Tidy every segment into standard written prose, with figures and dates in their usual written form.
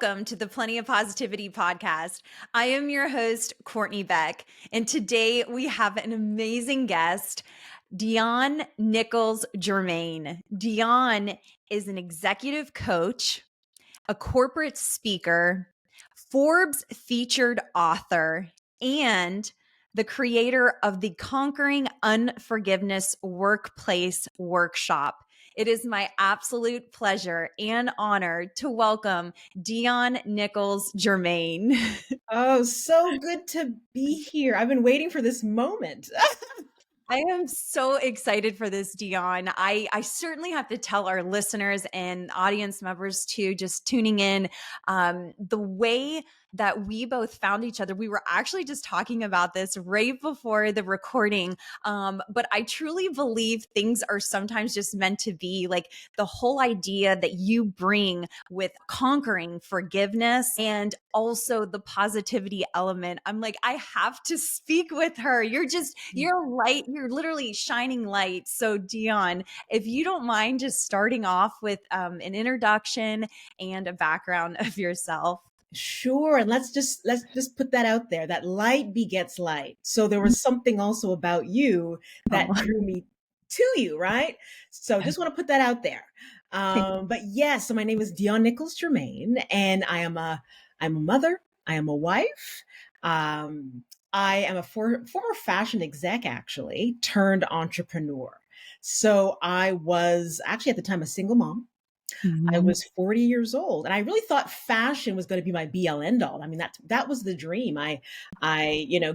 welcome to the Plenty of Positivity podcast. I am your host, Courtney Beck, and today we have an amazing guest, Dionne Nicholls-Germain. Dionne is an executive coach, a corporate speaker, Forbes featured author, and the creator of the Conquering Unforgiveness Workplace Workshop. It is my absolute pleasure and honor to welcome Dionne Nicholls-Germain. Oh, so good to be here. I've been waiting for this moment. I am so excited for this, Dionne. I certainly have to tell our listeners and audience members too, just tuning in, the way that we both found each other. We were actually just talking about this right before the recording. But I truly believe things are sometimes just meant to be, like the whole idea that you bring with conquering forgiveness and also the positivity element. I'm like, I have to speak with her. You're light. You're literally shining light. So Dionne, if you don't mind just starting off with an introduction and a background of yourself. Sure, and let's just put that out there. That light begets light. So there was something also about you that Oh. drew me to you, right? So just want to put that out there. But yes, so my name is Dionne Nicholls-Germain, and I'm a mother. I am a wife. I am a former fashion exec, actually, turned entrepreneur. So I was actually at the time a single mom. I Mhm. was 40 years old, and I really thought fashion was going to be my be all end all. I mean, that was the dream. I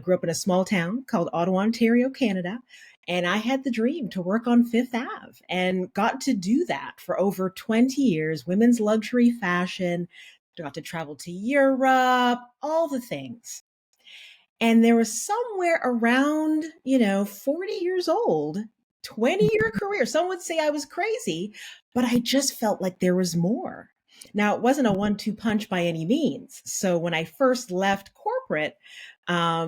grew up in a small town called Ottawa, Ontario, Canada, and I had the dream to work on Fifth Ave and got to do that for over 20 years, women's luxury fashion, got to travel to Europe, all the things. And there was somewhere around, 40 years old, 20-year career. Some would say I was crazy, but I just felt like there was more. Now, it wasn't a 1-2 punch by any means. So when I first left corporate, I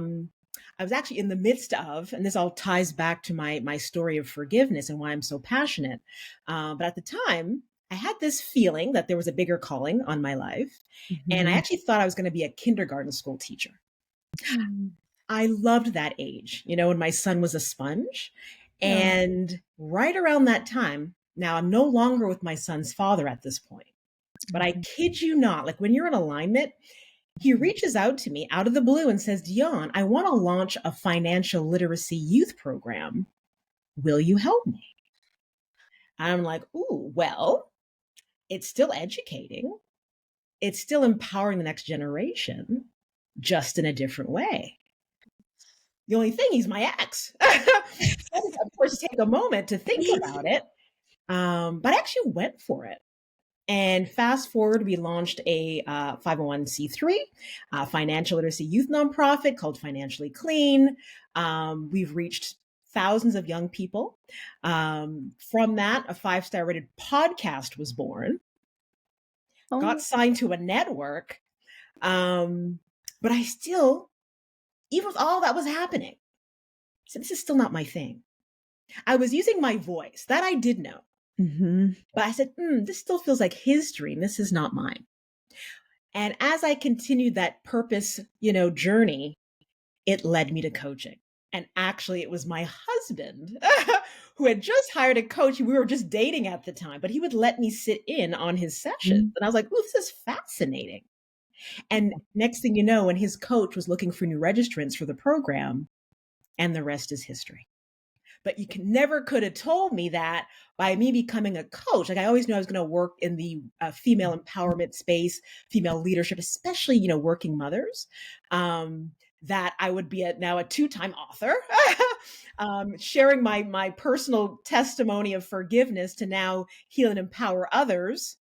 was actually in the midst of, and this all ties back to my story of forgiveness and why I'm so passionate. But at the time, I had this feeling that there was a bigger calling on my life. And I Mhm. actually thought I was going to be a kindergarten school teacher. Mhm. I loved that age, when my son was a sponge. Oh. And right around that time, now I'm no longer with my son's father at this point, but I Mhm. kid you not, like when you're in alignment, he reaches out to me out of the blue and says, Dionne, I want to launch a financial literacy youth program. Will you help me? And I'm like, ooh, well, it's still educating. It's still empowering the next generation, just in a different way. The only thing, he's my ex. So I had to, of course, take a moment to think about it. But I actually went for it. And fast forward, we launched a 501c3 financial literacy youth nonprofit called Financially Clean. We've reached thousands of young people. From that, a 5-star rated podcast was born, got Oh. signed to a network. Um, but I still, even with all that was happening, said, this is still not my thing. I was using my voice. That I did know. Mhm. But I said, this still feels like his dream. This is not mine. And as I continued that purpose, journey, it led me to coaching. And actually, it was my husband who had just hired a coach. We were just dating at the time, but he would let me sit in on his sessions. Mhm. And I was like, oh, this is fascinating. And next thing you know, when his coach was looking for new registrants for the program, and the rest is history. But you never could have told me that by me becoming a coach. Like I always knew I was going to work in the female empowerment space, female leadership, especially working mothers. That I would be now a 2-time author, sharing my personal testimony of forgiveness to now heal and empower others.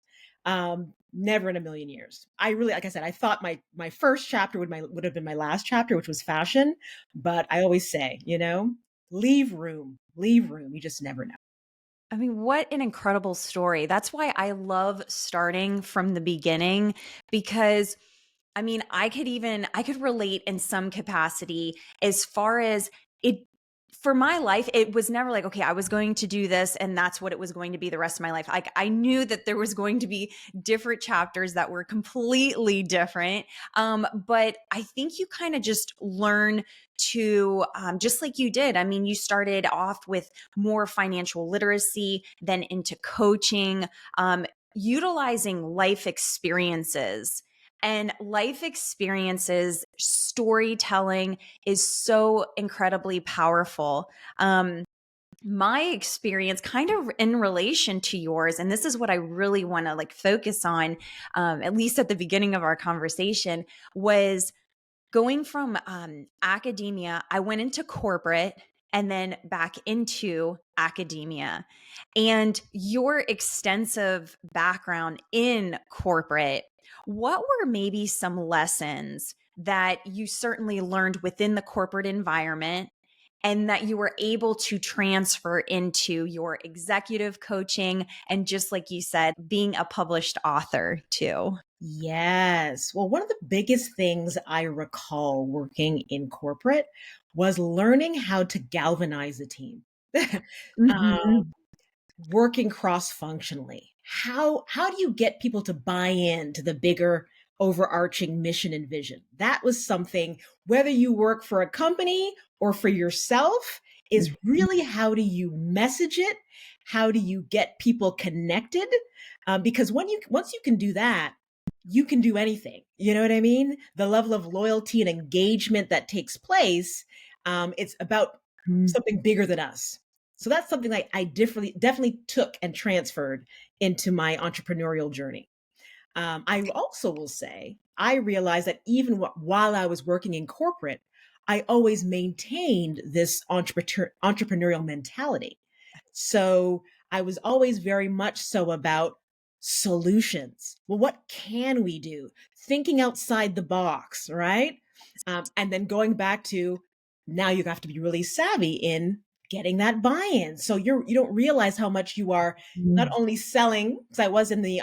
Never in a million years. I really, like I said, I thought my first chapter would have been my last chapter, which was fashion. But I always say, leave room. You just never know. I mean, what an incredible story. That's why I love starting from the beginning because I mean, I could relate in some capacity as far as it for my life, it was never like, okay, I was going to do this and that's what it was going to be the rest of my life. Like I knew that there was going to be different chapters that were completely different. But I think you kind of just learn to, just like you did. I mean, you started off with more financial literacy, then into coaching, utilizing life experiences. And life experiences, storytelling is so incredibly powerful. My experience kind of in relation to yours, and this is what I really want to like focus on, at least at the beginning of our conversation, was going from academia. I went into corporate and then back into academia. And your extensive background in corporate, what were maybe some lessons that you certainly learned within the corporate environment and that you were able to transfer into your executive coaching and, just like you said, being a published author too? Yes. Well, one of the biggest things I recall working in corporate was learning how to galvanize a team. Hmm. Working cross-functionally. How do you get people to buy in to the bigger overarching mission and vision? That was something, whether you work for a company or for yourself, is really how do you message it? How do you get people connected? Because once you can do that, you can do anything. You know what I mean? The level of loyalty and engagement that takes place, it's about something bigger than us. So that's something that I definitely took and transferred into my entrepreneurial journey. I also will say I realized that even while I was working in corporate, I always maintained this entrepreneurial mentality. So I was always very much so about solutions. Well, what can we do? Thinking outside the box, right? And then going back to, now you have to be really savvy in getting that buy-in. So you don't realize how much you are not only selling, because I was in the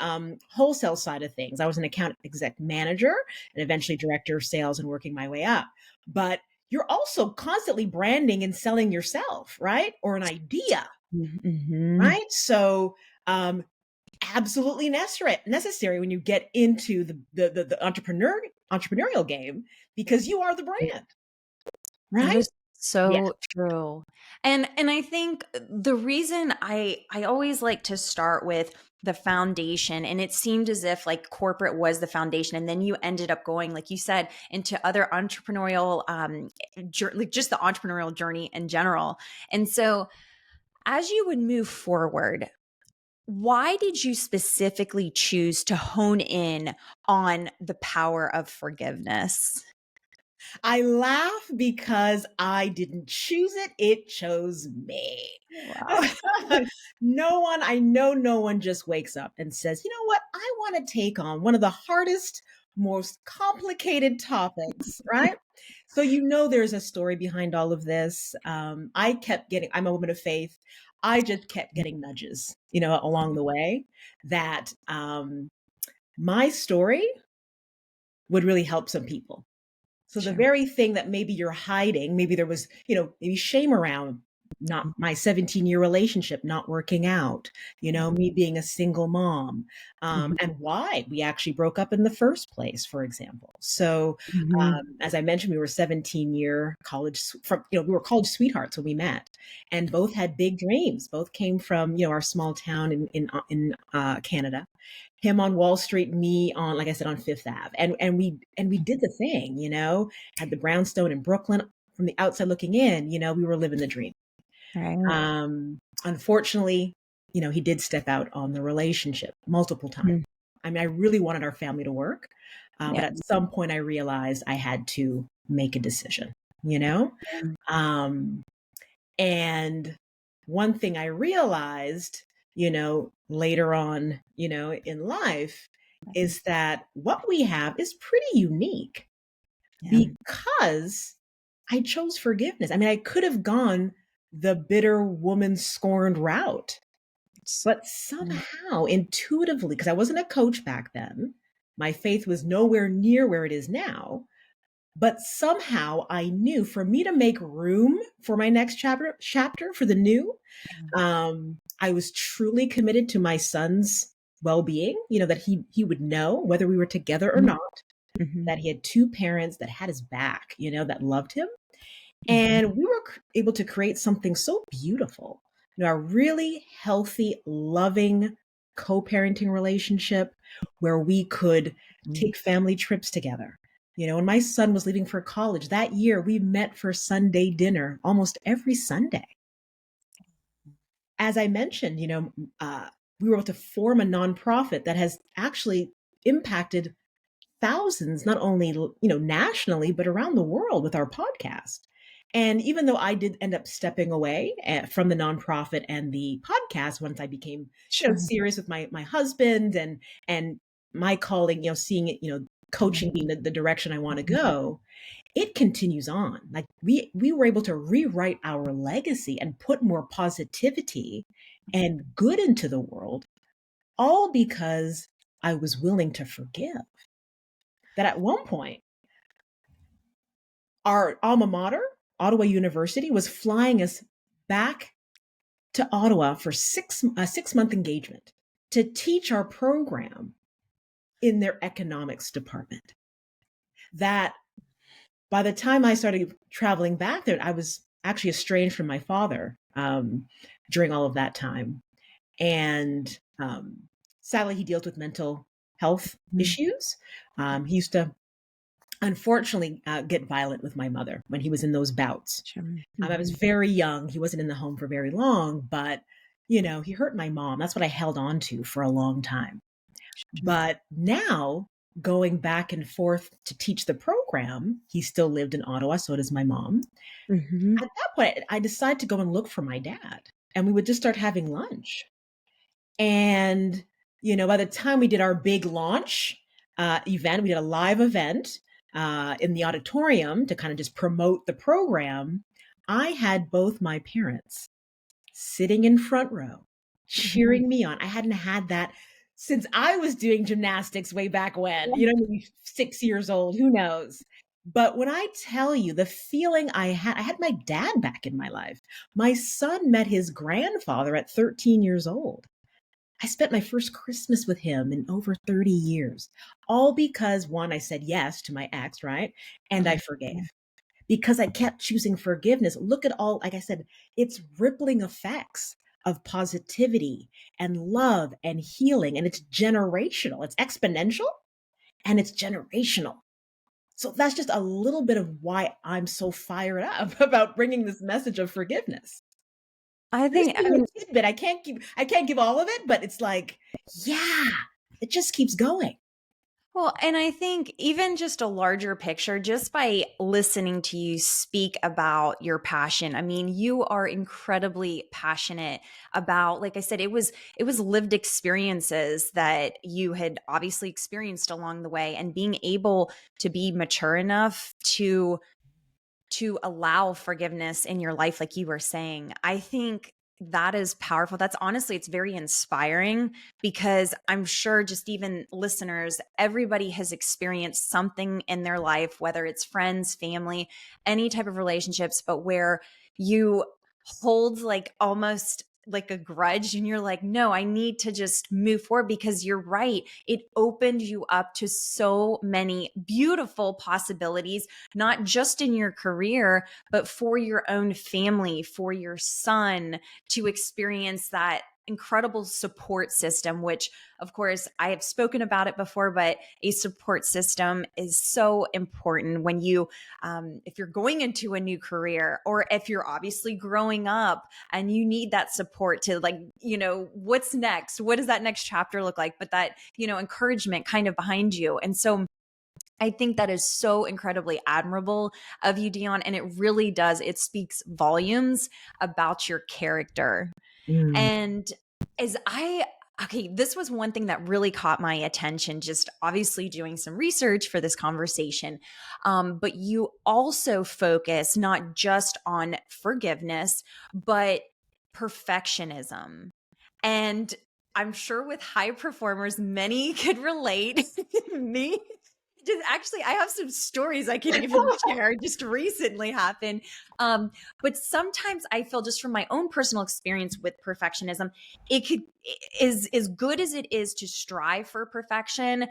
wholesale side of things. I was an account exec manager and eventually director of sales and working my way up. But you're also constantly branding and selling yourself, right? Or an idea, Hmm. right? So absolutely necessary when you get into the entrepreneurial game, because you are the brand, That right? is Yeah. so true. And I think the reason I always like to start with the foundation, and it seemed as if like corporate was the foundation, and then you ended up going, like you said, into other entrepreneurial like just the entrepreneurial journey in general. And so as you would move forward, why did you specifically choose to hone in on the power of forgiveness? I laugh because I didn't choose it, it chose me. Wow. I know no one just wakes up and says, you know what, I want to take on one of the hardest, most complicated topics, right? So, there's a story behind all of this. I'm a woman of faith. I just kept getting nudges, along the way that my story would really help some people. So the Sure. very thing that maybe you're hiding, maybe there was, maybe shame around not my 17-year relationship not working out, me being a single mom, Mhm. and why we actually broke up in the first place, for example. So, Mhm. as I mentioned, we were 17-year we were college sweethearts when we met, and both had big dreams. Both came from, our small town in Canada, him on Wall Street, me on, like I said, on Fifth Ave. And we did the thing, had the brownstone in Brooklyn. From the outside looking in, we were living the dream. Right. Unfortunately, he did step out on the relationship multiple times. Mhm. I mean, I really wanted our family to work. But Yeah. at some point I realized I had to make a decision, you know? Yeah. Um, and one thing I realized, later on, in life, is that what we have is pretty unique Yeah. because I chose forgiveness. I mean, I could have gone the bitter woman scorned route, It's- but yeah. somehow intuitively, because I wasn't a coach back then, my faith was nowhere near where it is now. But somehow I knew for me to make room for my next chapter for the new, I was truly committed to my son's well-being, that he would know whether we were together or Mhm, not, mhm, that he had two parents that had his back, that loved him. mhm, And we were able to create something so beautiful, a really healthy, loving co-parenting relationship where we could mhm. take family trips together. When my son was leaving for college that year, we met for Sunday dinner almost every Sunday. As I mentioned, we were able to form a nonprofit that has actually impacted thousands, not only nationally, but around the world with our podcast. And even though I did end up stepping away from the nonprofit and the podcast once I became, Sure. serious with my husband and my calling, seeing it, coaching Mhm, being the direction I want to mhm, go, it continues on. Like we were able to rewrite our legacy and put more positivity and good into the world, all because I was willing to forgive. That at one point, our alma mater, Ottawa University, was flying us back to Ottawa for a 6-month engagement to teach our program in their economics department. That by the time I started traveling back there, I was actually estranged from my father during all of that time. And sadly, he deals with mental health mhm. issues. He used to, unfortunately, get violent with my mother when he was in those bouts. Sure. I was Mhm. very young. He wasn't in the home for very long, but he hurt my mom. That's what I held on to for a long time. Sure. But now, going back and forth to teach the program, he still lived in Ottawa, so does my mom. Mhm. At that point, I decided to go and look for my dad, and we would just start having lunch. And, by the time we did our big launch event, we did a live event in the auditorium to kind of just promote the program. I had both my parents sitting in front row, Mhm. cheering me on. I hadn't had that since I was doing gymnastics way back when, maybe 6 years old, who knows? But when I tell you the feeling I had my dad back in my life. My son met his grandfather at 13 years old. I spent my first Christmas with him in over 30 years, all because one, I said yes to my ex, right? And I Mhm. forgave because I kept choosing forgiveness. Look at all, like I said, it's rippling effects of positivity and love and healing. And it's generational, it's exponential and it's generational. So that's just a little bit of why I'm so fired up about bringing this message of forgiveness. I This think, is I a mean, tidbit. I can't give all of it, but it's like, yeah, it just keeps going. well, and I think even just a larger picture, just by listening to you speak about your passion. I mean, you are incredibly passionate about, like I said, it was lived experiences that you had obviously experienced along the way, and being able to be mature enough to allow forgiveness in your life, like you were saying. I think that is powerful. That's honestly, it's very inspiring, because I'm sure just even listeners, everybody has experienced something in their life, whether it's friends, family, any type of relationships, but where you hold like almost like a grudge, and you're like, no, I need to just move forward, because you're right. It opened you up to so many beautiful possibilities, not just in your career, but for your own family, for your son to experience that incredible support system, which, of course, I have spoken about it before, but a support system is so important when if you're going into a new career, or if you're obviously growing up and you need that support to, like, what's next? What does that next chapter look like? But that, encouragement kind of behind you. And so, I think that is so incredibly admirable of you, Dionne. And it really does. It speaks volumes about your character. Mm, And okay, this was one thing that really caught my attention, just obviously doing some research for this conversation. But you also focus not just on forgiveness, but perfectionism. And I'm sure with high performers, many could relate, me just actually, I have some stories I can even share just recently happened. But sometimes I feel just from my own personal experience with perfectionism, it could is as good as it is to strive for perfection,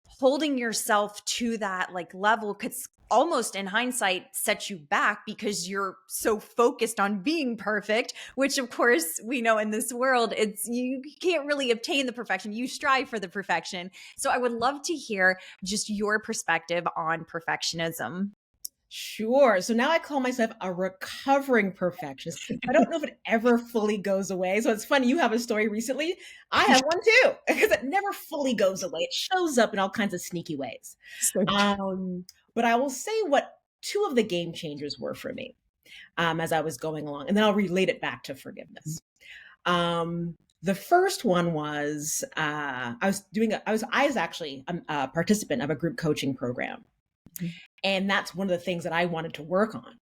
holding yourself to that like level could almost in hindsight set you back because you're so focused on being perfect, which of course we know in this world it's you can't really obtain the perfection, you strive for the perfection. So I would love to hear just your perspective on perfectionism. Sure. So now I call myself a recovering perfectionist. I don't know if it ever fully goes away. So it's funny, you have a story recently. I have one too, because it never fully goes away. It shows up in all kinds of sneaky ways. So Um, but I will say what two of the game changers were for me as I was going along, and then I'll relate it back to forgiveness. The first one was I was actually a participant of a group coaching program, and that's one of the things that I wanted to work on.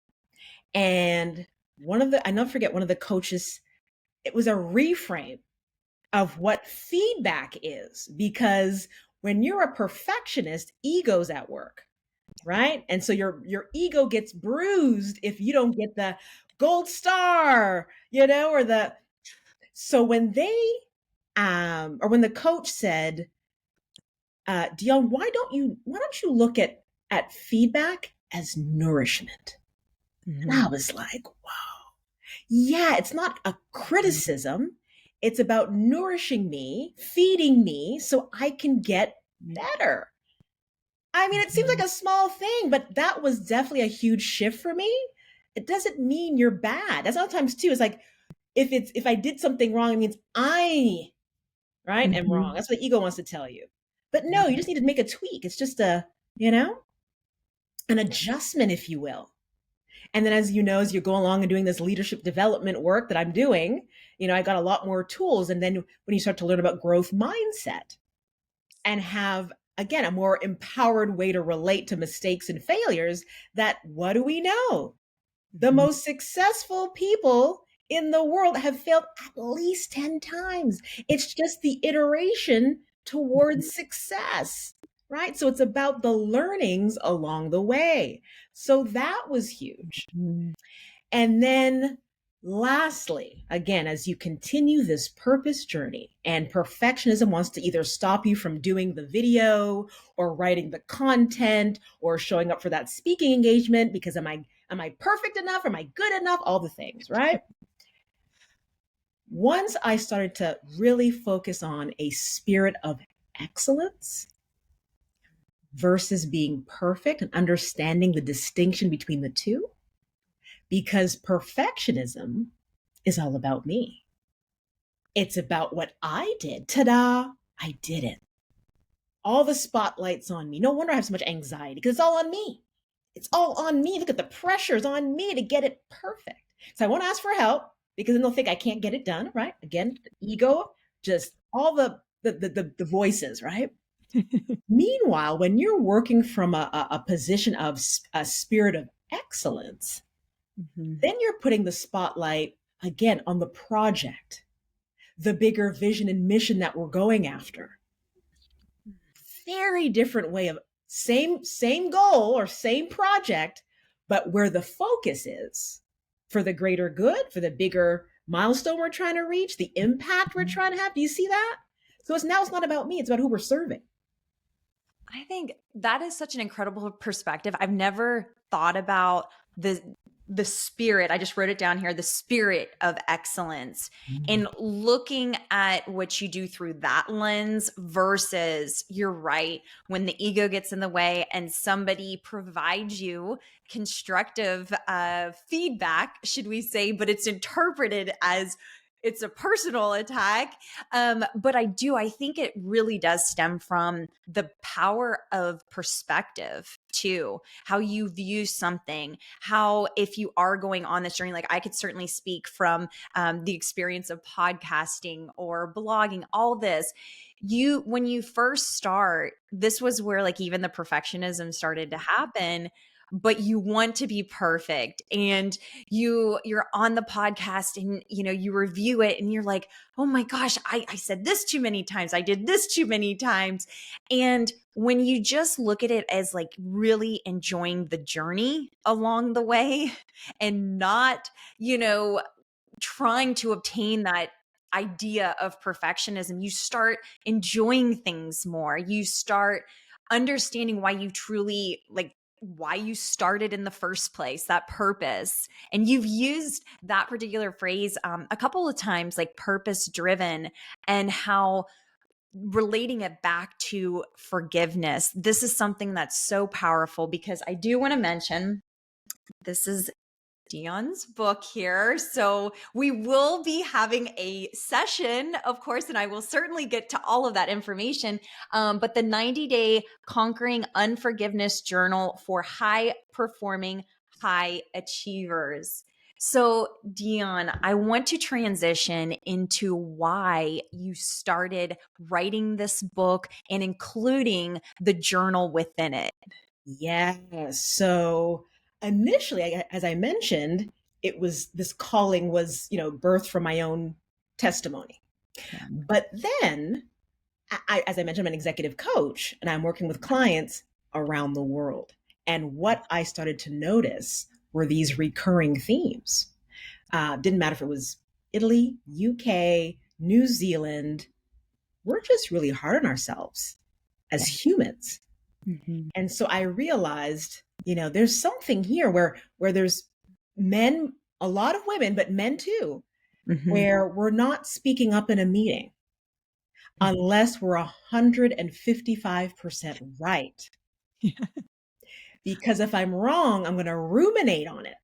And I never forget, one of the coaches, it was a reframe of what feedback is, because when you're a perfectionist, ego's at work, right? And so your ego gets bruised if you don't get the gold star, or the so when they or when the coach said, Dionne, why don't you look at feedback as nourishment? And I was like, wow, yeah, it's not a criticism. It's about nourishing me, feeding me so I can get better. I mean, it seems like a small thing, but that was definitely a huge shift for me. It doesn't mean you're bad. That's sometimes too. It's like if I did something wrong, it means I, right, am wrong. That's what the ego wants to tell you. But no, you just need to make a tweak. It's just you know, an adjustment, if you will. And then as you know, as you go along and doing this leadership development work that I'm doing, I got a lot more tools. And then when you start to learn about growth mindset and have, again, a more empowered way to relate to mistakes and failures, that what do we know? The most successful people in the world have failed at least 10 times. It's just the iteration towards success, right? So it's about the learnings along the way. So that was huge. And then lastly, again, as you continue this purpose journey, and perfectionism wants to either stop you from doing the video or writing the content or showing up for that speaking engagement because am I perfect enough? Am I good enough? All the things, right? Once I started to really focus on a spirit of excellence versus being perfect and understanding the distinction between the two, because perfectionism is all about me. It's about what I did. Ta-da! I did it. All the spotlight's on me. No wonder I have so much anxiety, because it's all on me. It's all on me. Look at the pressures on me to get it perfect. So I won't ask for help, because then they'll think I can't get it done, right? Again, the ego, just all the voices, right? Meanwhile, when you're working from a position of a spirit of excellence, then you're putting the spotlight again on the project, the bigger vision and mission that we're going after. Very different way of same goal or same project, but where the focus is for the greater good, for the bigger milestone we're trying to reach, the impact we're trying to have. Do you see that? So it's not about me, it's about who we're serving. I think that is such an incredible perspective. I've never thought about the spirit. I just wrote it down here, the spirit of excellence, and looking at what you do through that lens versus, you're right, when the ego gets in the way and somebody provides you constructive feedback, should we say, but it's interpreted as it's a personal attack. But I think it really does stem from the power of perspective too, how you view something, how if you are going on this journey, like I could certainly speak from the experience of podcasting or blogging, all this. When you first start, this was where like even the perfectionism started to happen. but you want to be perfect. And you're on the podcast and you review it and you're like, oh my gosh, I said this too many times. I did this too many times. And when you just look at it as like really enjoying the journey along the way and not, trying to obtain that idea of perfectionism, you start enjoying things more. You start understanding why you truly like why you started in the first place, that purpose. And you've used that particular phrase a couple of times, like purpose driven, and how relating it back to forgiveness. This is something that's so powerful because I do want to mention this is Dionne's book here. So we will be having a session, of course, and I will certainly get to all of that information. But the 90-day Conquering Unforgiveness Journal for High Performing High Achievers. So, Dionne, I want to transition into why you started writing this book and including the journal within it. Yeah. So initially, as I mentioned, it was this calling was, birthed from my own testimony. Yeah. But then, as I mentioned, I'm an executive coach and I'm working with clients around the world. And what I started to notice were these recurring themes. Didn't matter if it was Italy, UK, New Zealand. We're just really hard on ourselves as humans. Mhm. And so I realized, there's something here where there's men, a lot of women, but men too, Mhm. where we're not speaking up in a meeting Mhm. unless we're 155% right. Because if I'm wrong, I'm going to ruminate on it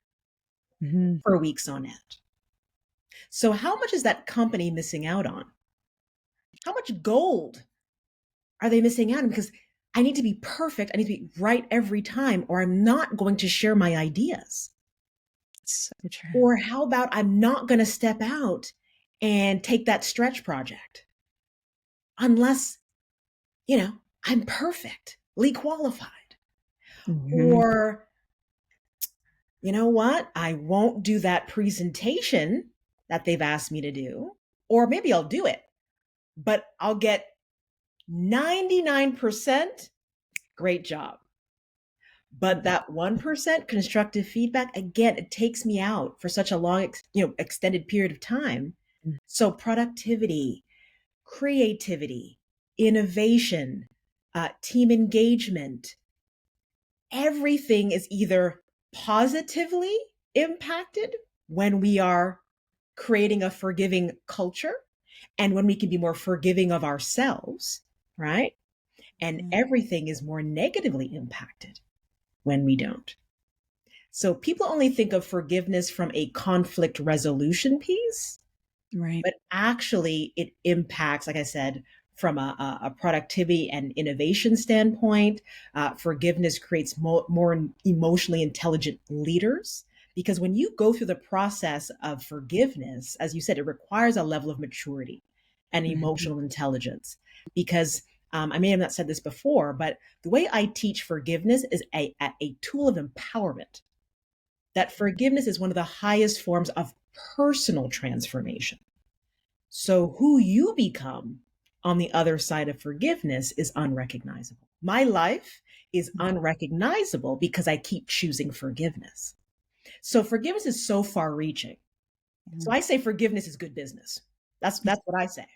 Mhm. for weeks on end. So how much is that company missing out on? How much gold are they missing out on? Because I need to be perfect. I need to be right every time, or I'm not going to share my ideas. So true. Or how about I'm not going to step out and take that stretch project unless, I'm perfectly qualified. Mhm. Or, you know what? I won't do that presentation that they've asked me to do. Or maybe I'll do it, but I'll get 99% great job. But that 1% constructive feedback, again, it takes me out for such a long, extended period of time. So productivity, creativity, innovation, team engagement, everything is either positively impacted when we are creating a forgiving culture and when we can be more forgiving of ourselves, right? And Mhm. everything is more negatively impacted when we don't. So people only think of forgiveness from a conflict resolution piece, Right. but actually it impacts, like I said, from a productivity and innovation standpoint. Forgiveness creates more emotionally intelligent leaders, because when you go through the process of forgiveness, as you said, it requires a level of maturity and Mhm. emotional intelligence. Because I may have not said this before, but the way I teach forgiveness is a tool of empowerment. That forgiveness is one of the highest forms of personal transformation. So who you become on the other side of forgiveness is unrecognizable. My life is unrecognizable because I keep choosing forgiveness. So forgiveness is so far reaching. So Mhm. I say forgiveness is good business. That's what I say.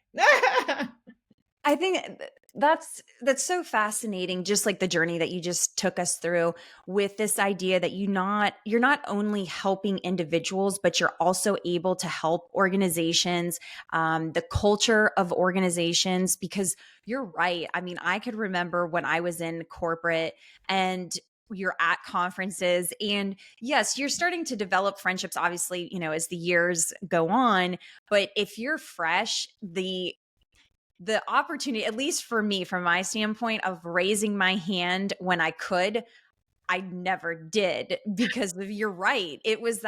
I think that's so fascinating, just like the journey that you just took us through with this idea that you're not only helping individuals, but you're also able to help organizations, the culture of organizations. Because you're right. I mean, I could remember when I was in corporate and you're at conferences, and yes, you're starting to develop friendships, obviously, as the years go on. But if you're fresh, the opportunity, at least for me, from my standpoint of raising my hand when I could, I never did because of, you're right. It was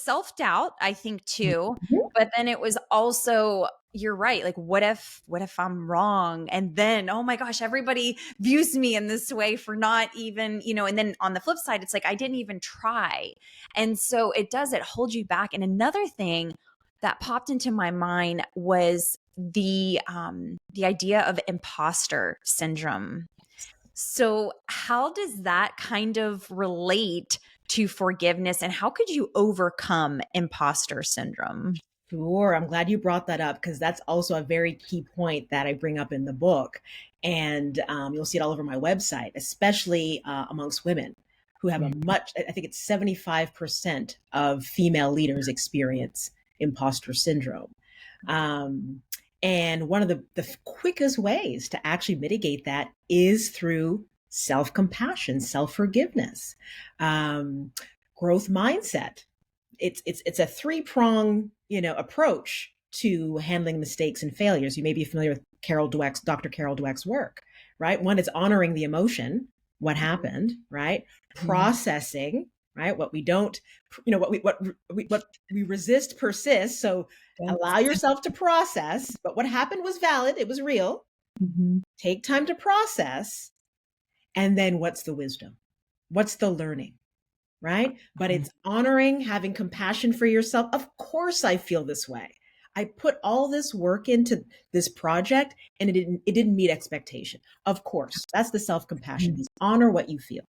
self-doubt, I think too, Mhm. but then it was also, you're right. Like, what if I'm wrong? And then, oh my gosh, everybody views me in this way for not even, and then on the flip side, it's like, I didn't even try. And so it holds you back. And another thing that popped into my mind was the idea of imposter syndrome. So, how does that kind of relate to forgiveness, and how could you overcome imposter syndrome? Sure. I'm glad you brought that up because that's also a very key point that I bring up in the book. And you'll see it all over my website, especially amongst women who have a much, I think it's 75% of female leaders experience imposter syndrome. Um, and one of the quickest ways to actually mitigate that is through self compassion, self forgiveness, um, growth mindset. It's a three-prong approach to handling mistakes and failures. You may be familiar with Dr. Carol Dweck's work, right? One is honoring the emotion, what happened, right? Processing, right? What we don't, what we resist persists. So allow yourself to process, but what happened was valid, it was real. Take time to process, and then what's the wisdom? What's the learning? Right? But it's honoring, having compassion for yourself. Of course I feel this way. I put all this work into this project and it didn't meet expectation. Of course, that's the self-compassion. Is honor what you feel.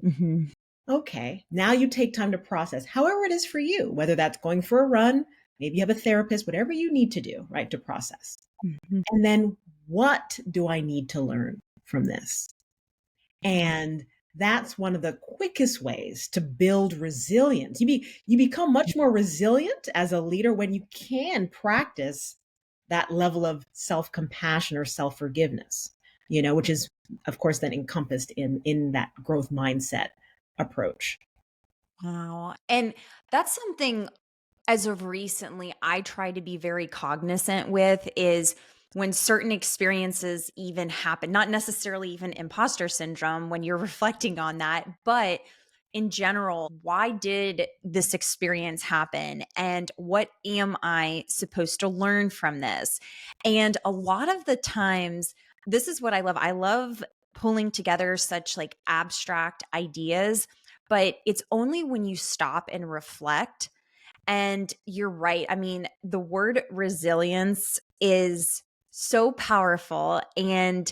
Mm-hmm. Okay, now you take time to process, however it is for you, whether that's going for a run, maybe you have a therapist, whatever you need to do, right, to process. Mm-hmm. And then what do I need to learn from this? And that's one of the quickest ways to build resilience. You become much more resilient as a leader when you can practice that level of self-compassion or self-forgiveness, which is, of course, then encompassed in that growth mindset approach. Wow. And that's something, as of recently, I try to be very cognizant with, is when certain experiences even happen, not necessarily even imposter syndrome when you're reflecting on that, but in general, why did this experience happen? And what am I supposed to learn from this? And a lot of the times, this is what I love. I love pulling together such like abstract ideas, but it's only when you stop and reflect. And you're right. I mean, the word resilience is so powerful. And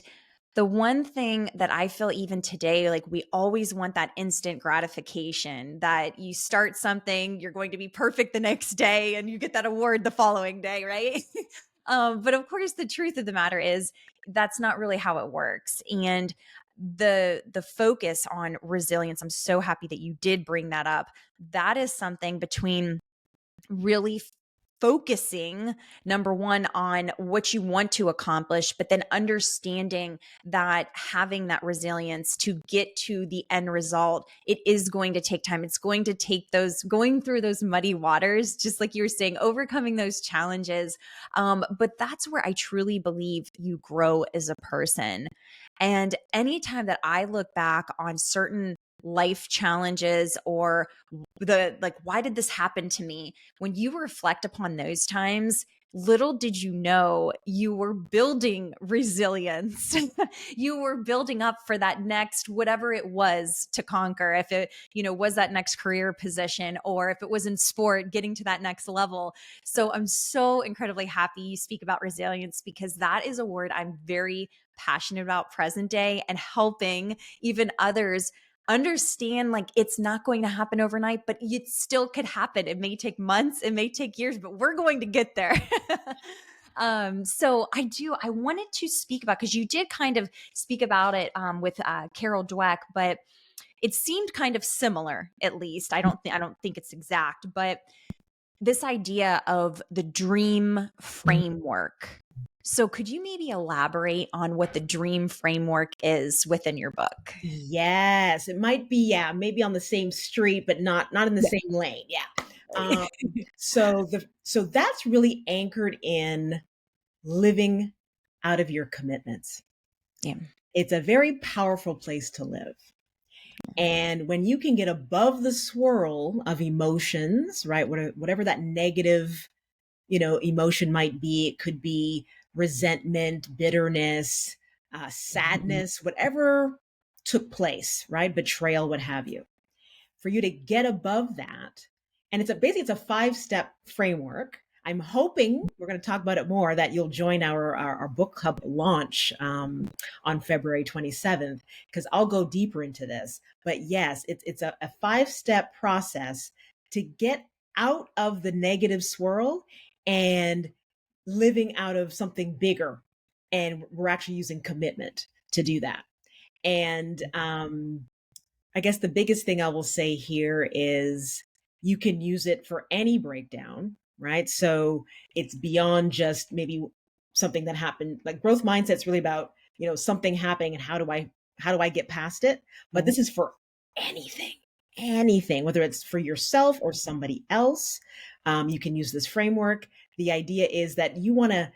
the one thing that I feel even today, like we always want that instant gratification that you start something, you're going to be perfect the next day and you get that award the following day, right? But of course, the truth of the matter is that's not really how it works. And the focus on resilience, I'm so happy that you did bring that up. That is something between really focusing, number one, on what you want to accomplish, but then understanding that having that resilience to get to the end result, it is going to take time. It's going to take those going through those muddy waters, just like you were saying, overcoming those challenges. But that's where I truly believe you grow as a person. And anytime that I look back on certain life challenges, or the like, why did this happen to me? When you reflect upon those times, little did you know you were building resilience. You were building up for that next, whatever it was to conquer. If it, was that next career position, or if it was in sport, getting to that next level. So I'm so incredibly happy you speak about resilience, because that is a word I'm very passionate about present day, and helping even others understand, like, it's not going to happen overnight, but it still could happen. It may take months, it may take years, but we're going to get there. So I wanted to speak about, because you did kind of speak about it with Carol Dweck, but it seemed kind of similar, at least. I don't think it's exact, but this idea of the dream framework. So could you maybe elaborate on what the dream framework is within your book? Yes, it might be, yeah, maybe on the same street, but not in the Yeah. same lane. Yeah. Um, so that's really anchored in living out of your commitments. Yeah. It's a very powerful place to live. And when you can get above the swirl of emotions, right? Whatever that negative, emotion might be, it could be resentment, bitterness, Mhm. sadness, whatever took place, right? Betrayal, what have you. For you to get above that, and basically it's a 5-step framework. I'm hoping we're going to talk about it more, that you'll join our book club launch on February 27th, because I'll go deeper into this. But yes, it's a 5-step process to get out of the negative swirl and living out of something bigger. And we're actually using commitment to do that. And I guess the biggest thing I will say here is you can use it for any breakdown, right? So it's beyond just maybe something that happened. Like growth mindset's really about, something happening and how do I get past it? But Right. this is for anything, anything, whether it's for yourself or somebody else. You can use this framework. The idea is that you want to,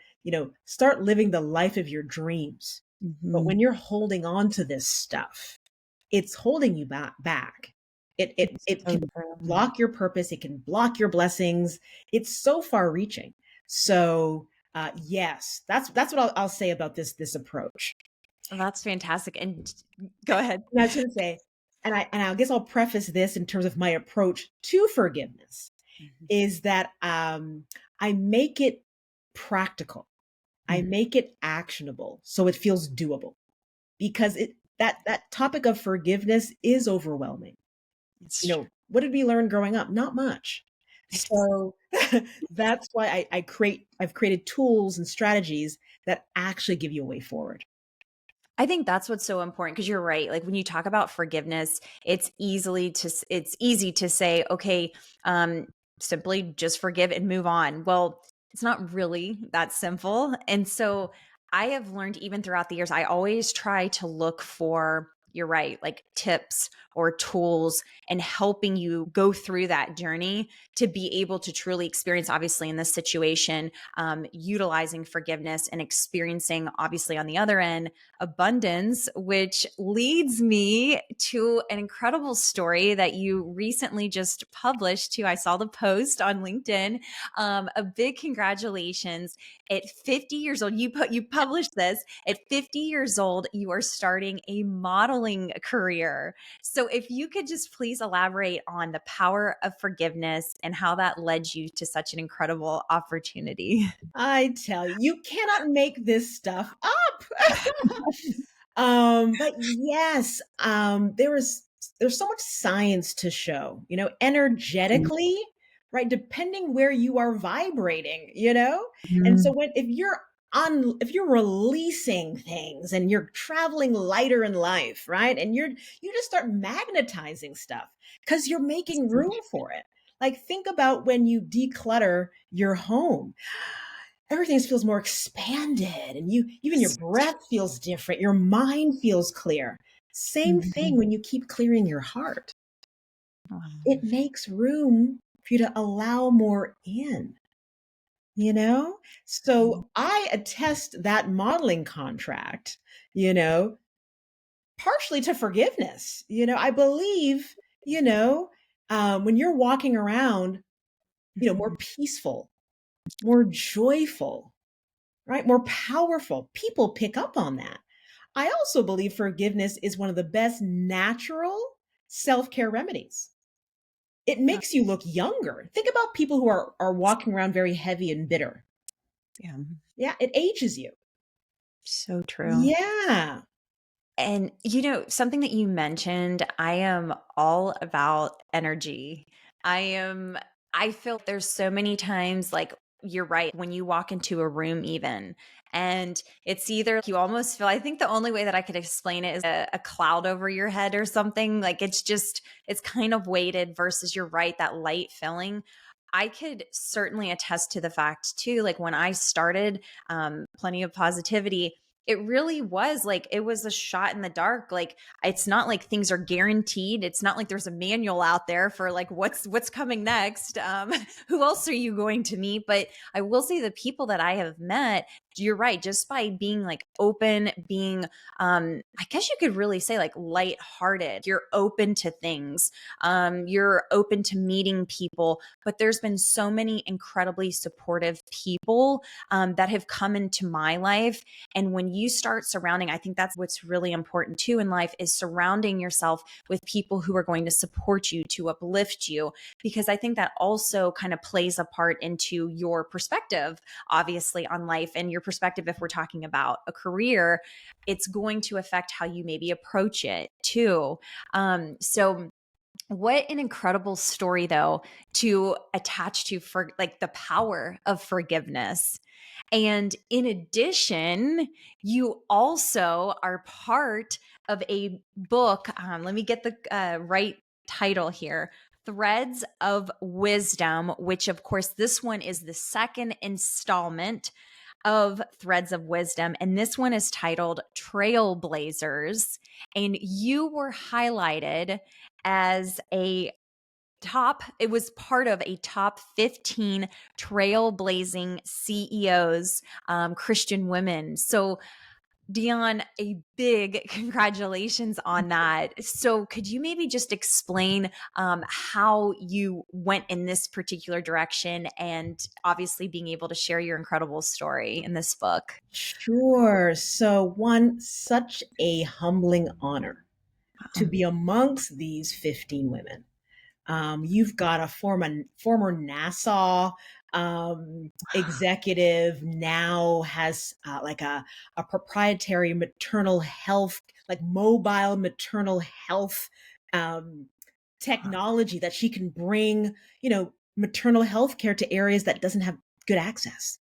start living the life of your dreams. But when Mhm. you're holding on to this stuff, it's holding you back. It's It so can true. block your purpose. It can block your blessings. It's so far reaching. So yes, that's what I'll say about this approach. That's fantastic. And go ahead. And I was going to say, and I guess I'll preface this in terms of my approach to forgiveness Mhm. is that I make it practical. I Mhm. make it actionable, so it feels doable, because that topic of forgiveness is overwhelming. It's true. What did we learn growing up? Not much. So that's why I've created tools and strategies that actually give you a way forward. I think that's what's so important because you're right. Like when you talk about forgiveness, it's easy to say, okay, um, simply just forgive and move on. Well, it's not really that simple. And so I have learned even throughout the years, I always try to look for, you're right, like tips or tools and helping you go through that journey to be able to truly experience, obviously, in this situation, utilizing forgiveness and experiencing, obviously, on the other end, abundance, which leads me to an incredible story that you recently just published too. I saw the post on LinkedIn. A big congratulations. At 50 years old, you published this. At 50 years old, you are starting a modeling career. So if you could just please elaborate on the power of forgiveness and how that led you to such an incredible opportunity. I tell you, you cannot make this stuff up. But yes, there's so much science to show, energetically, right? Depending where you are vibrating, and so Mhm. if you're releasing things and you're traveling lighter in life, right? And you just start magnetizing stuff because you're making room for it. Like think about when you declutter your home, everything feels more expanded, and even your breath feels different, your mind feels clear. Same thing Mhm. when you keep clearing your heart, it Wow. makes room for you to allow more in, you know so I attest that modeling contract, you know partially to forgiveness. I believe, when you're walking around, more Mhm. peaceful, more joyful, right? More powerful. People pick up on that. I also believe forgiveness is one of the best natural self care remedies. It Uh, makes you look younger. Think about people who are walking around very heavy and bitter. Yeah, Yeah, it ages you. so true. Yeah. And something that you mentioned, I am all about energy. I am I feel there's so many times like you're right when you walk into a room even and it's either you almost feel I think the only way that I could explain it is a cloud over your head or something like it's kind of weighted versus you're right that light filling. I could certainly attest to the fact too like when I started plenty of positivity, it really was like it was a shot in the dark. Like it's not like things are guaranteed. It's not like there's a manual out there for like what's coming next. Who else are you going to meet? But I will say the people that I have met, you're right, just by being like open, being, I guess you could really say like lighthearted, you're open to things, you're open to meeting people. But there's been so many incredibly supportive people that have come into my life. And when you start surrounding, I think that's what's really important too in life, is surrounding yourself with people who are going to support you, to uplift you, because I think that also kind of plays a part into your perspective, obviously, on life. And your perspective, if we're talking about a career, it's going to affect how you maybe approach it too. So what an incredible story, though, to attach to, for like the power of forgiveness. And in addition, you also are part of a book. Let me get the right title here. Threads of Wisdom, which, of course, this one is the second installment of Threads of Wisdom. And this one is titled Trailblazers. And you were highlighted as it was part of a top 15 trailblazing CEOs, Christian women. So, Dionne, a big congratulations on that. So, could you maybe just explain how you went in this particular direction, and obviously being able to share your incredible story in this book? Sure. So, one, such a humbling honor to be amongst these 15 women. You've got a former NASA executive, now has like a proprietary maternal health, like mobile maternal health um, technology that she can bring, maternal health care to areas that doesn't have good access.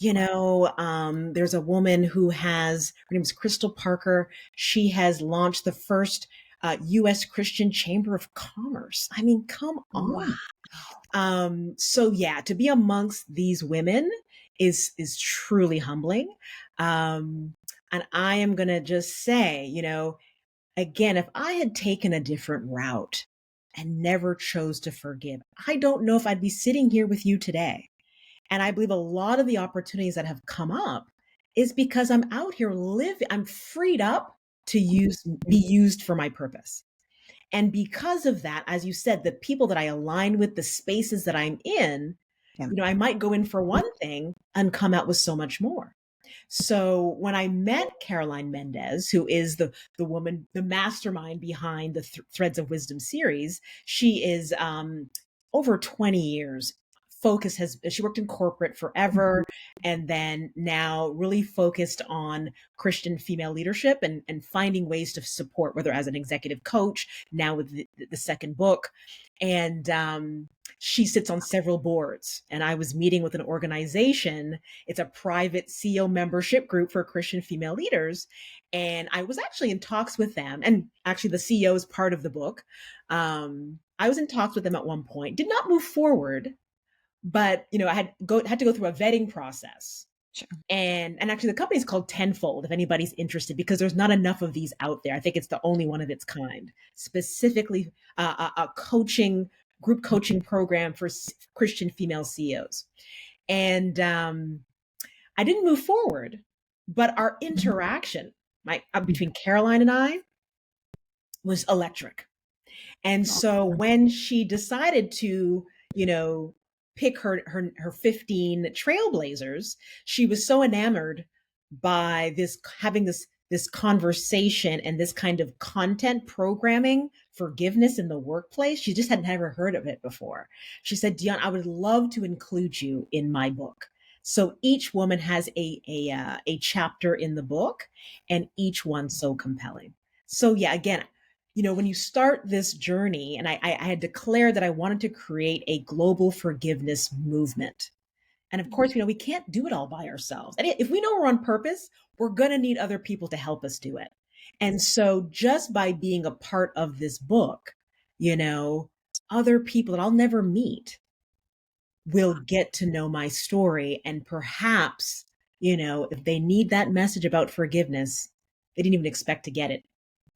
There's a woman her name is Crystal Parker. She has launched the first U.S. Christian Chamber of Commerce. I mean, come Wow. on. So yeah, to be amongst these women is truly humbling. And I am gonna just say, again, if I had taken a different route and never chose to forgive, I don't know if I'd be sitting here with you today. And I believe a lot of the opportunities that have come up is because I'm out here living, I'm freed up to be used for my purpose. And because of that, as you said, the people that I align with, the spaces that I'm in, Yeah. I might go in for one thing and come out with so much more. So when I met Caroline Mendez, who is the woman, the mastermind behind the Threads of Wisdom series, she is over 20 years. She worked in corporate forever, and then now really focused on Christian female leadership and finding ways to support, whether as an executive coach, now with the second book. And she sits on several boards. And I was meeting with an organization. It's a private CEO membership group for Christian female leaders. And I was actually in talks with them. And actually, the CEO is part of the book. I was in talks with them at one point, did not move forward, but I had to go through a vetting process. Sure. And actually, the company is called Tenfold, if anybody's interested, because there's not enough of these out there. I think it's the only one of its kind, specifically a group coaching program for Christian female CEOs. And I didn't move forward, but our interaction between Caroline and I was electric. And so when she decided to, pick her 15 trailblazers, she was so enamored by having this conversation and this kind of content programming, forgiveness in the workplace. She just had never heard of it before. She said, Dionne, I would love to include you in my book. So each woman has a chapter in the book, and each one so compelling. So yeah, again, when you start this journey, and I had declared that I wanted to create a global forgiveness movement. And of course, we can't do it all by ourselves. And if we know we're on purpose, we're going to need other people to help us do it. And so just by being a part of this book, other people that I'll never meet will get to know my story. And perhaps, if they need that message about forgiveness, they didn't even expect to get it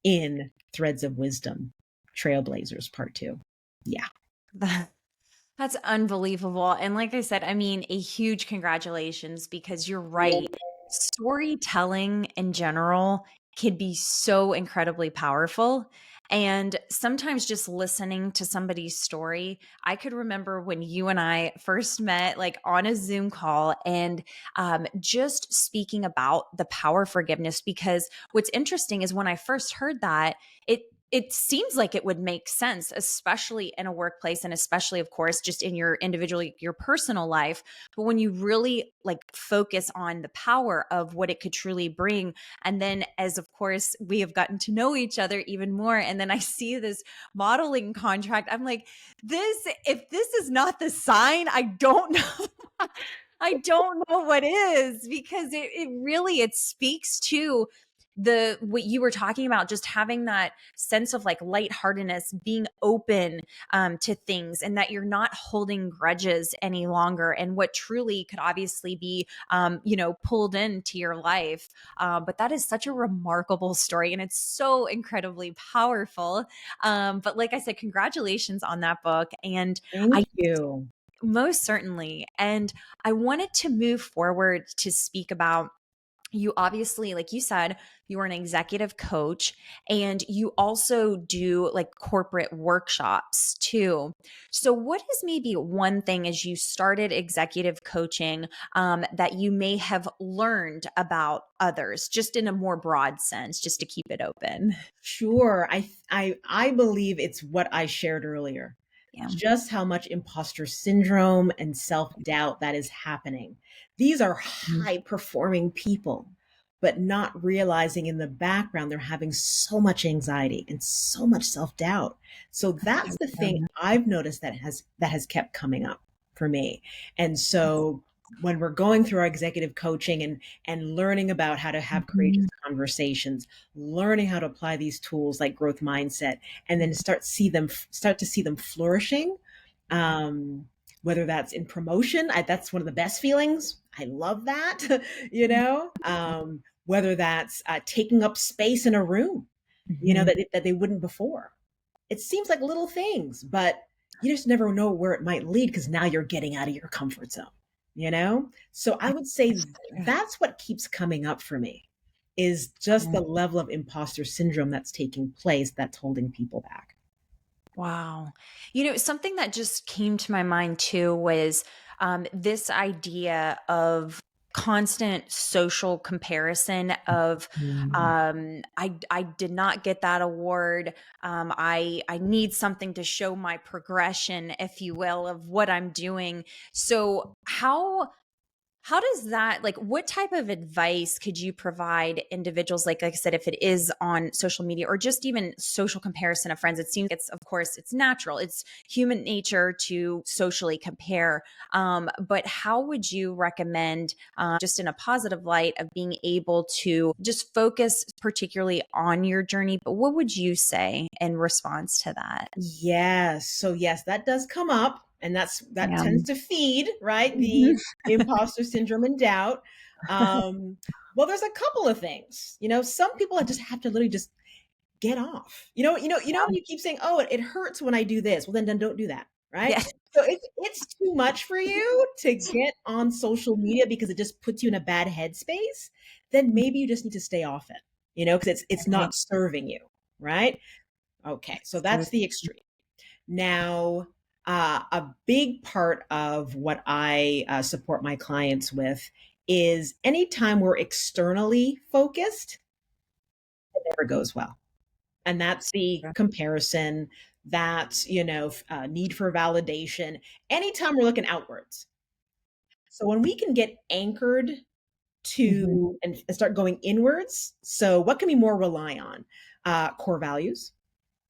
in Threads of Wisdom, Trailblazers Part 2. Yeah. That's unbelievable. And like I said, I mean, a huge congratulations because you're right. Storytelling in general can be so incredibly powerful. And sometimes just listening to somebody's story, I could remember when you and I first met, like on a Zoom call, and just speaking about the power of forgiveness. Because what's interesting is when I first heard that, it seems like it would make sense, especially in a workplace and especially, of course, just in your individual, your personal life. But when you really like focus on the power of what it could truly bring, and then as of course we have gotten to know each other even more, and then I see this modeling contract, I'm like, this, if this is not the sign, I don't know. I don't know what is, because it really, it speaks to the what you were talking about, just having that sense of like lightheartedness, being open to things, and that you're not holding grudges any longer, and what truly could obviously be pulled into your life. But that is such a remarkable story, and it's so incredibly powerful. But like I said, congratulations on that book. And Thank I you. most certainly. And I wanted to move forward to speak about, you obviously, like you said, you are an executive coach, and you also do like corporate workshops too. So what is maybe one thing as you started executive coaching that you may have learned about others, just in a more broad sense, just to keep it open? Sure. I believe it's what I shared earlier. Yeah. Just how much imposter syndrome and self-doubt that is happening. These are Mhm. high performing people, but not realizing in the background they're having so much anxiety and so much self-doubt. So That's that's so the thing true. I've noticed that has kept coming up for me. And so when we're going through our executive coaching and learning about how to have courageous Mhm. conversations, learning how to apply these tools like growth mindset, and then start to see them flourishing, um, whether that's in promotion. That's one of the best feelings. I love that. Whether that's taking up space in a room, Mhm. that they wouldn't before. It seems like little things, but you just never know where it might lead because now you're getting out of your comfort zone. So I would say That's so true. that's what keeps coming up for me, is just the level of imposter syndrome that's taking place that's holding people back. Wow. Something that just came to my mind too was this idea of constant social comparison of Mm. I did not get that award. I need something to show my progression, if you will, of what I'm doing. So how does that, like, what type of advice could you provide individuals, like I said, if it is on social media or just even social comparison of friends? It seems it's, of course, it's natural. It's human nature to socially compare. But how would you recommend, just in a positive light, of being able to just focus particularly on your journey? But what would you say in response to that? Yes. So yes, that does come up, and that Yeah. tends to feed, right, the Mhm. imposter syndrome and doubt. Um, well, there's a couple of things. Some people just have to literally just get off. When you keep saying, "Oh, it hurts when I do this." Well, then don't do that, right? Yeah. So if it's too much for you to get on social media because it just puts you in a bad headspace, then maybe you just need to stay off it, because it's Right. not serving you, right? Okay, so So that's the extreme. Now, a big part of what I support my clients with is anytime we're externally focused, it never goes well. And that's the true. comparison, that's, need for validation, anytime we're looking outwards. So when we can get anchored Mhm. to and start going inwards, so what can we more rely on? Core values.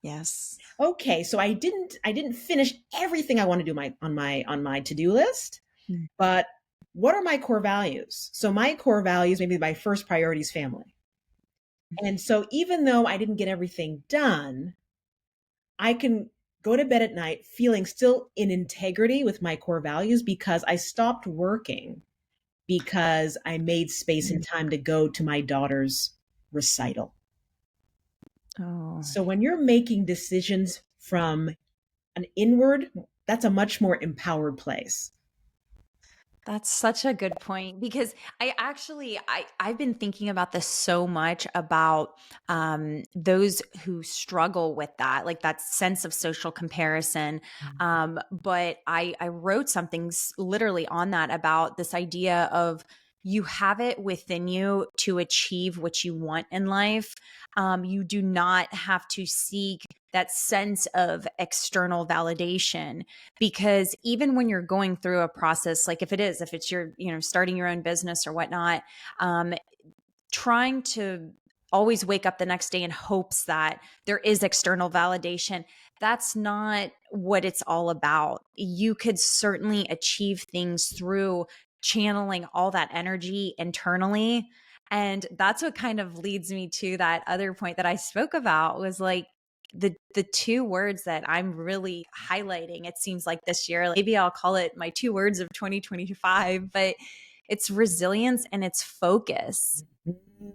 Yes. Okay, so I didn't finish everything I want to do on my to-do list, Mm. but what are my core values? So my core values, maybe my first priority is family. And so even though I didn't get everything done, I can go to bed at night feeling still in integrity with my core values because I stopped working because I made space and time to go to my daughter's recital. Oh. So when you're making decisions from an inward that's a much more empowered place. That's such a good point because I've been thinking about this so much about those who struggle with that, like that sense of social comparison. But I wrote something literally on that about this idea of you have it within you to achieve what you want in life. You do not have to seek that sense of external validation, because even when you're going through a process, like if it's your, starting your own business or whatnot, um, trying to always wake up the next day in hopes that there is external validation, that's not what it's all about. You could certainly achieve things through channeling all that energy internally. And that's what kind of leads me to that other point that I spoke about, was like the two words that I'm really highlighting, it seems like this year. Maybe I'll call it my two words of 2025, but it's resilience and it's focus. Mhm.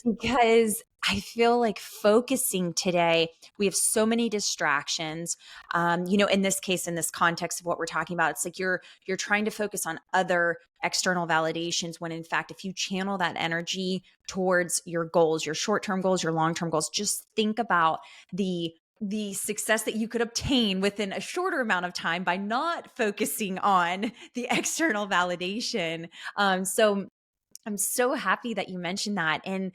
Because I feel like focusing today, we have so many distractions. In this case, in this context of what we're talking about, it's like you're trying to focus on other external validations, when in fact, if you channel that energy towards your goals, your short-term goals, your long-term goals, just think about the success that you could obtain within a shorter amount of time by not focusing on the external validation. So I'm so happy that you mentioned that. And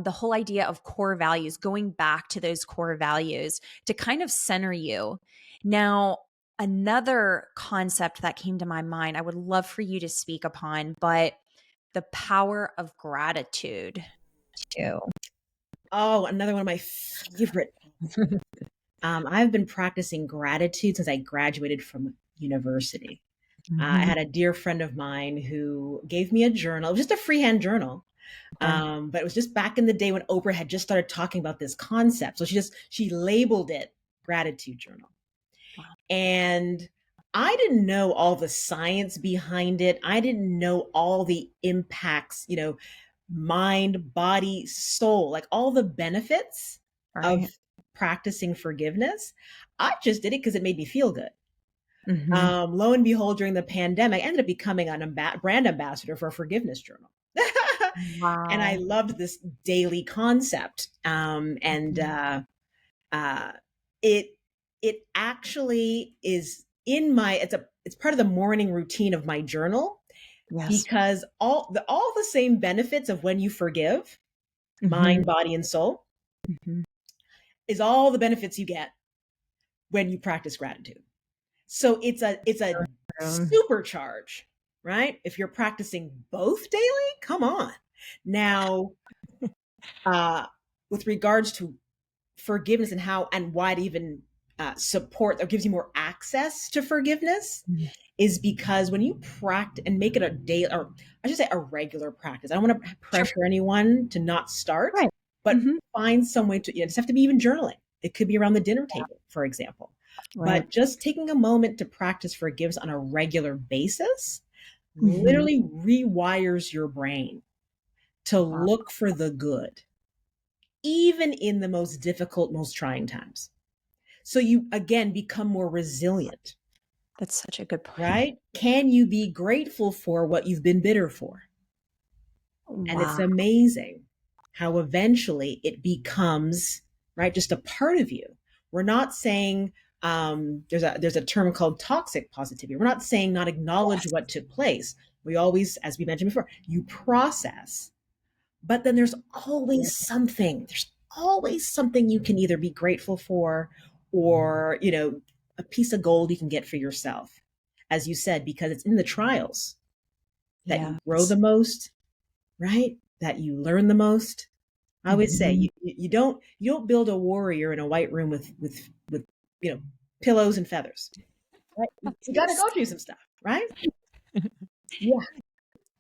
the whole idea of core values, going back to those core values to kind of center you. Now, another concept that came to my mind, I would love for you to speak upon, but the power of gratitude too. Oh, another one of my favorite. I've been practicing gratitude since I graduated from university. I Mhm. had a dear friend of mine who gave me a journal. It was just a freehand journal. Okay. But it was just back in the day when Oprah had just started talking about this concept. So she labeled it gratitude journal. Wow. And I didn't know all the science behind it. I didn't know all the impacts, mind, body, soul, like all the benefits of Right. practicing forgiveness. I just did it because it made me feel good. Hmm. Lo and behold, during the pandemic, I ended up becoming an brand ambassador for a forgiveness journal. And I Wow. loved this daily concept. And Mhm. uh, it it actually is in my it's part of the morning routine of my journal, Yes. because all the same benefits of when you forgive, Hmm. mind, body, and soul, Hmm. is all the benefits you get when you practice gratitude. So it's a Um, supercharge, right? If you're practicing both daily, come on. Now, uh, with regards to forgiveness and how and why it even support or gives you more access to forgiveness, is because when you practice and make it a day, or I should say a regular practice. I don't want to Sure. pressure anyone to not start, Right. but Hmm. find some way to, it doesn't have to be even journaling. It could be around the dinner table, for example. Right. But just taking a moment to practice forgiveness on a regular basis Hmm. literally rewires your brain to Wow. look for the good, even in the most difficult, most trying times. So you again become more resilient, That's such a good point. right? Can you be grateful for what you've been bitter for? And it's Wow. amazing how eventually it becomes, right, just a part of you. We're not saying, there's a term called toxic positivity. We're not saying not acknowledge Yes. what took place. We always, as we mentioned before, you process, but then there's always something you can either be grateful for, or a piece of gold you can get for yourself, as you said, because it's in the trials that you grow the Yes. most, right? That you learn the most. I always say Mhm. you don't build a warrior in a white room with you know pillows and feathers. Right? You got to go through some stuff, right? Yeah.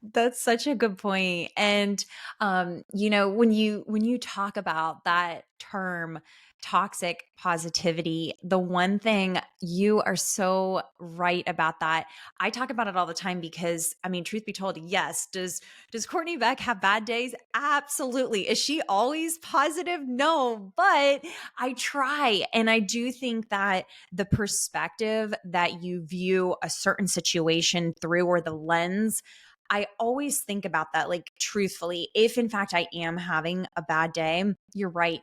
That's such a good point. And when you talk about that term toxic positivity. The one thing, you are so right about that. I talk about it all the time because, I mean, truth be told, yes. Does Courtney Beck have bad days? Absolutely. Is she always positive? No, but I try. And I do think that the perspective that you view a certain situation through, or the lens, I always think about that. Like, truthfully, if in fact I am having a bad day, you're right.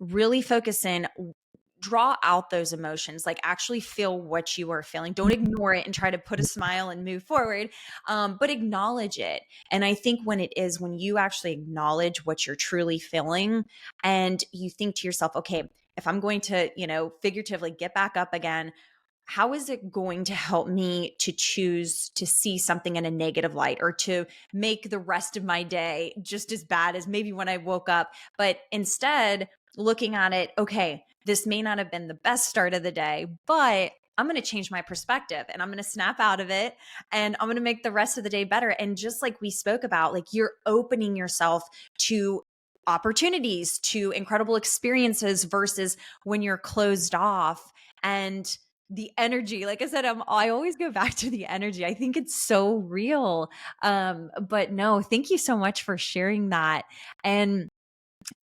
Really focus in, draw out those emotions, like actually feel what you are feeling. Don't ignore it and try to put a smile and move forward, but acknowledge it. And I think when you actually acknowledge what you're truly feeling, and you think to yourself, okay, if I'm going to, figuratively get back up again, how is it going to help me to choose to see something in a negative light, or to make the rest of my day just as bad as maybe when I woke up? But instead, looking at it, okay, this may not have been the best start of the day, but I'm going to change my perspective and I'm going to snap out of it, and I'm going to make the rest of the day better. And just like we spoke about, like, you're opening yourself to opportunities, to incredible experiences, versus when you're closed off. And the energy, like I said, I always go back to the energy. I think it's so real. But no, thank you so much for sharing that. And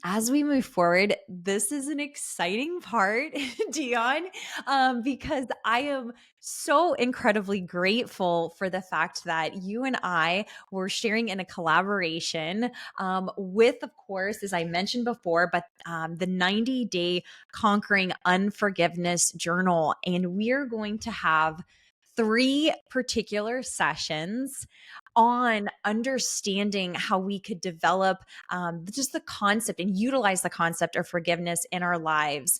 as we move forward, this is an exciting part, Dionne, because I am so incredibly grateful for the fact that you and I were sharing in a collaboration, with, of course, as I mentioned before, but the 90-day Conquering Unforgiveness Journal. And we're going to have 3 particular sessions on understanding how we could develop, just the concept and utilize the concept of forgiveness in our lives.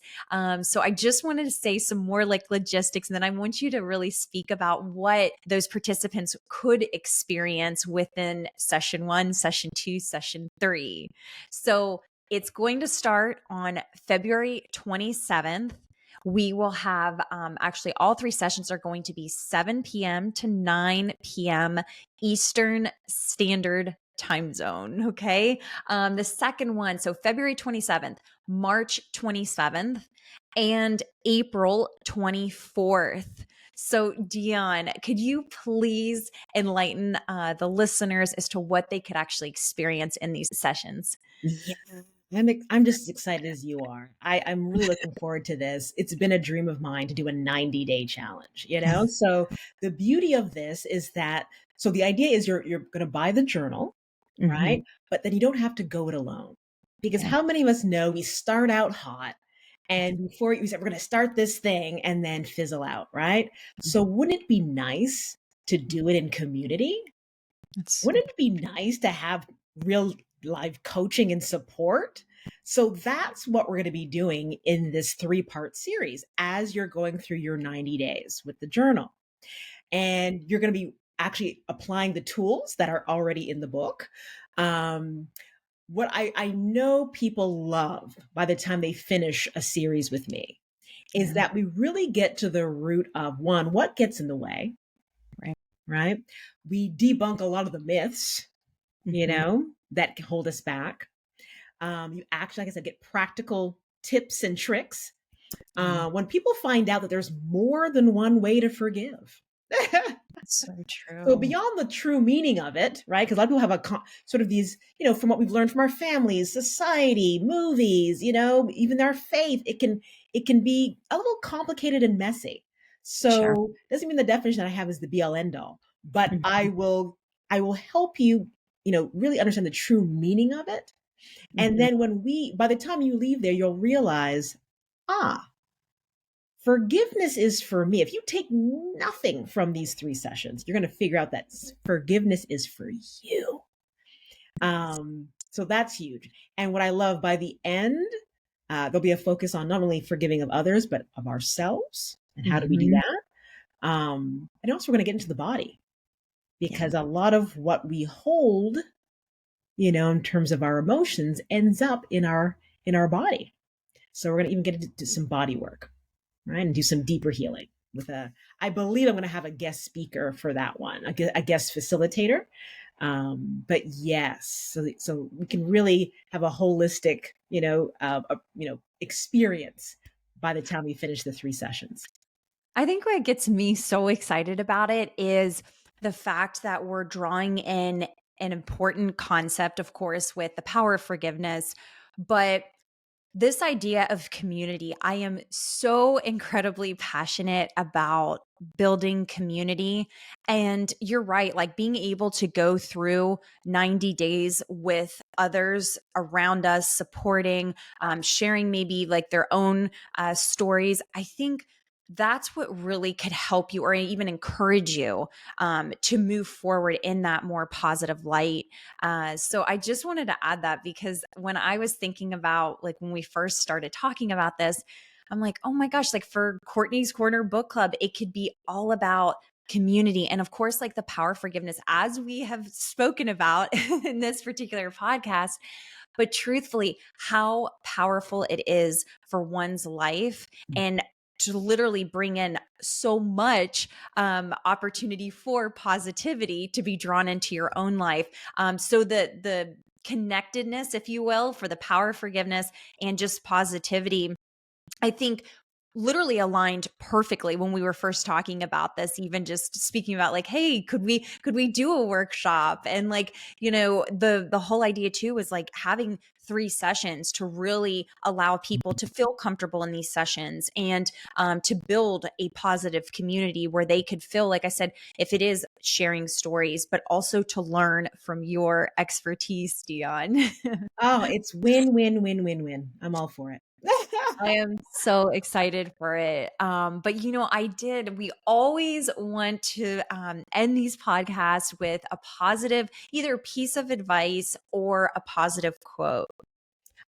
So I just wanted to say some more like logistics, and then I want you to really speak about what those participants could experience within session 1, session 2, session 3. So it's going to start on February 27th. We will have, actually, all 3 sessions are going to be 7 p.m. to 9 p.m. Eastern Standard Time Zone. Okay. The second one, so February 27th, March 27th, and April 24th. So, Dionne, could you please enlighten the listeners as to what they could actually experience in these sessions? Yeah. I'm just as excited as you are. I'm really looking forward to this. It's been a dream of mine to do a 90-day challenge, you know? So the beauty of this is that, so the idea is you're going to buy the journal, Hmm. right? But then you don't have to go it alone. Because Yeah. how many of us know we start out hot, and before you said we're going to start this thing and then fizzle out, right? So wouldn't it be nice to do it in community? That's Wouldn't it be nice to have real live coaching and support? So that's what we're going to be doing in this 3-part series as you're going through your 90 days with the journal. And you're going to be actually applying the tools that are already in the book. Um, what I know people love by the time they finish a series with me is yeah. that we really get to the root of, one, what gets in the way, Right. right? We debunk a lot of the myths, Hmm. that hold us back. You actually, like I said, get practical tips and tricks. Yeah. When people find out that there's more than one way to forgive. So So true. beyond the true meaning of it, right? Because a lot of people have sort of these, from what we've learned from our families, society, movies, even our faith, it can be a little complicated and messy. Sure. So doesn't mean the definition that I have is the be all end all, but Mhm. I will help you, really understand the true meaning of it. And Mhm. then by the time you leave there, you'll realize, ah, forgiveness is for me. If you take nothing from these 3 sessions, you're going to figure out that forgiveness is for you. So that's huge. And what I love, by the end, there'll be a focus on not only forgiving of others, but of ourselves. And how do we do Mhm. that? And also, we're going to get into the body, Yeah. because a lot of what we hold, in terms of our emotions, ends up in our body. So we're going to even get into some body work, right? And do some deeper healing with I believe I'm going to have a guest speaker for that one, a guest facilitator. But yes, so we can really have a holistic, experience by the time we finish the 3 sessions. I think what gets me so excited about it is the fact that we're drawing in an important concept, of course, with the power of forgiveness, but this idea of community, I am so incredibly passionate about building community. And you're right, like being able to go through 90 days with others around us, supporting, sharing maybe like their own stories. I think that's what really could help you or even encourage you to move forward in that more positive light. So I just wanted to add that because when I was thinking about like when we first started talking about this, I'm like, oh my gosh, like for Courtney's Corner Book Club, it could be all about community. And of course, like the power of forgiveness, as we have spoken about in this particular podcast. But truthfully, how powerful it is for one's life and to literally bring in so much opportunity for positivity to be drawn into your own life. So the connectedness, if you will, for the power of forgiveness and just positivity, I think literally aligned perfectly when we were first talking about this, even just speaking about like, hey, could we do a workshop? And like, the whole idea too was like having 3 sessions to really allow people to feel comfortable in these sessions and to build a positive community where they could feel, like I said, if it is sharing stories, but also to learn from your expertise, Dionne. Oh, it's win, win, win, win, win. I'm all for it. I am so excited for it. But we always want to end these podcasts with a positive, either piece of advice or a positive quote.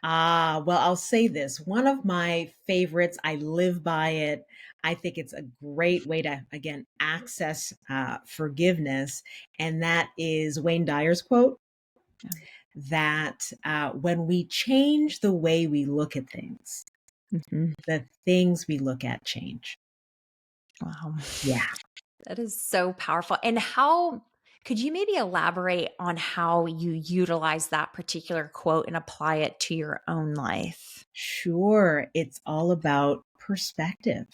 Well, I'll say this. One of my favorites, I live by it. I think it's a great way to, again, access forgiveness. And that is Wayne Dyer's quote that when we change the way we look at things, Mhm. the things we look at change. Wow. Yeah. That is so powerful. And how could you maybe elaborate on how you utilize that particular quote and apply it to your own life? Sure. It's all about perspective,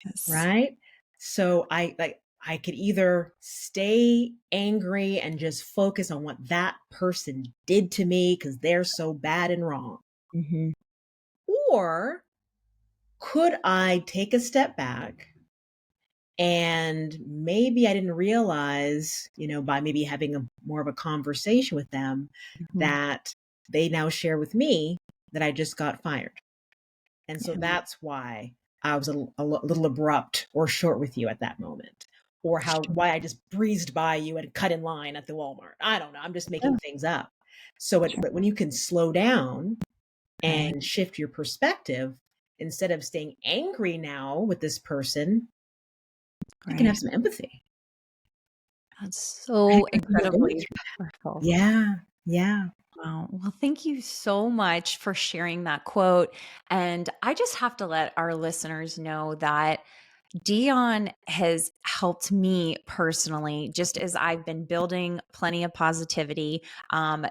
Yes. right? So I could either stay angry and just focus on what that person did to me because they're so bad and wrong. Hmm. Or could I take a step back and maybe I didn't realize, by maybe having more of a conversation with them Hmm. that they now share with me that I just got fired. And so Yeah. that's why I was a little abrupt or short with you at that moment. Or why I just breezed by you and cut in line at the Walmart. I don't know. I'm just making Yeah. things up. But when you can slow down Right. and shift your perspective, instead of staying angry now with this person, you can have Right. some empathy. That's Right? so 'Cause we have been incredibly through that. powerful. Yeah. Yeah. Wow. Well, thank you so much for sharing that quote. And I just have to let our listeners know that Dionne has helped me personally, just as I've been building plenty of positivity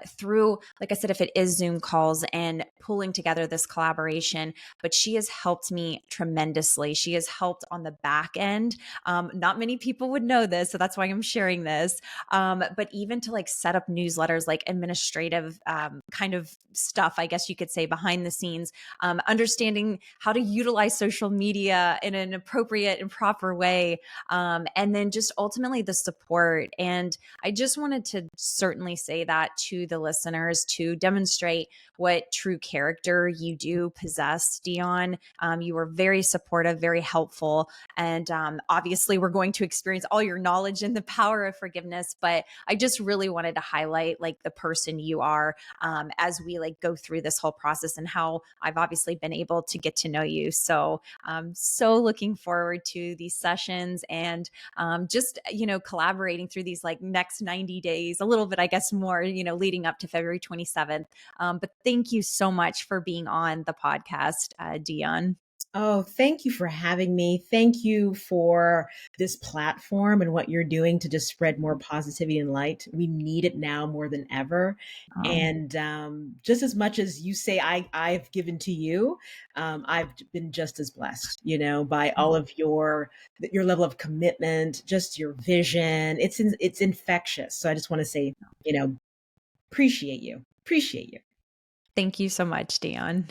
through, like I said, if it is Zoom calls and pulling together this collaboration. But she has helped me tremendously. She has helped on the back end. Not many people would know this, so that's why I'm sharing this. But even to like set up newsletters, like administrative kind of stuff, I guess you could say behind the scenes, understanding how to utilize social media in an appropriate and proper way. And then just ultimately the support. And I just wanted to certainly say that to the listeners to demonstrate what true character you do possess, Dionne. You were very supportive, very helpful. And obviously, we're going to experience all your knowledge and the power of forgiveness. But I just really wanted to highlight like the person you are as we like go through this whole process and how I've obviously been able to get to know you. So so looking forward to these sessions and just, collaborating through these like next 90 days, a little bit, I guess, more, leading up to February 27th. But thank you so much for being on the podcast, Dionne. Oh, thank you for having me. Thank you for this platform and what you're doing to just spread more positivity and light. We need it now more than ever. Oh, And just as much as you say I've given to you, I've been just as blessed, by all of your level of commitment, just your vision. It's infectious. So I just want to say, you know, appreciate you. Appreciate you. thank you so much, Dionne.